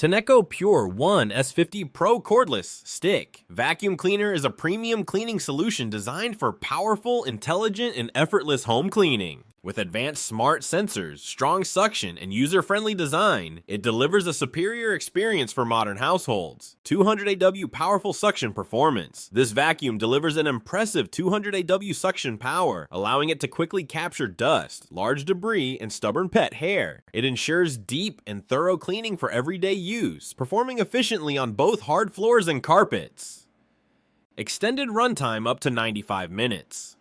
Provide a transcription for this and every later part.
Tineco Pure 1 S50 Pro Cordless Stick Vacuum Cleaner is a premium cleaning solution designed for powerful, intelligent, and effortless home cleaning. With advanced smart sensors, strong suction, and user-friendly design, it delivers a superior experience for modern households. 200 AW powerful suction performance. This vacuum delivers an impressive 200 AW suction power, allowing it to quickly capture dust, large debris, and stubborn pet hair. It ensures deep and thorough cleaning for everyday use, performing efficiently on both hard floors and carpets. Extended runtime up to 95 minutes.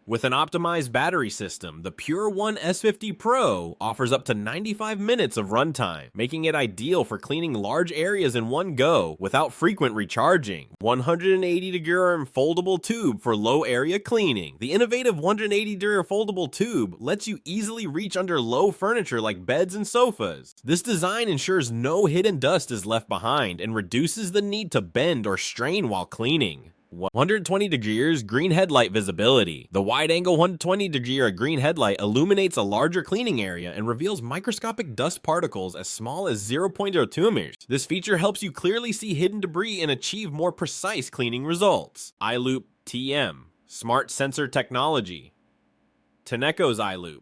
With an optimized battery system, the Pure 1 S50 Pro offers up to 95 minutes of runtime, making it ideal for cleaning large areas in one go without frequent recharging. 180-degree foldable tube for low area cleaning. The innovative 180-degree foldable tube lets you easily reach under low furniture like beds and sofas. This design ensures no hidden dust is left behind and reduces the need to bend or strain while cleaning. 120 degrees green headlight visibility. The wide-angle 120-degree green headlight illuminates a larger cleaning area and reveals microscopic dust particles as small as 0.02 mm. This feature helps you clearly see hidden debris and achieve more precise cleaning results. iLoop TM Smart Sensor Technology. Tineco's iLoop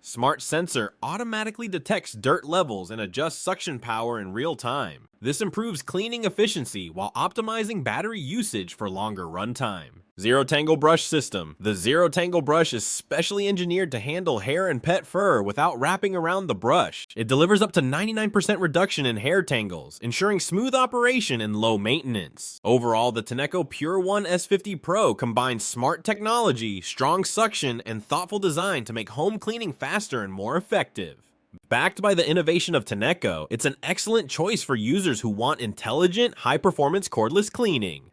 Smart sensor automatically detects dirt levels and adjusts suction power in real time. This improves cleaning efficiency while optimizing battery usage for longer runtime. Zero Tangle brush system. The Zero Tangle brush is specially engineered to handle hair and pet fur without wrapping around the brush. It delivers up to 99% reduction in hair tangles, ensuring smooth operation and low maintenance. Overall, the Tineco Pure 1 S50 Pro combines smart technology, strong suction, and thoughtful design to make home cleaning faster and more effective. Backed by the innovation of Tineco, it's an excellent choice for users who want intelligent, high-performance cordless cleaning.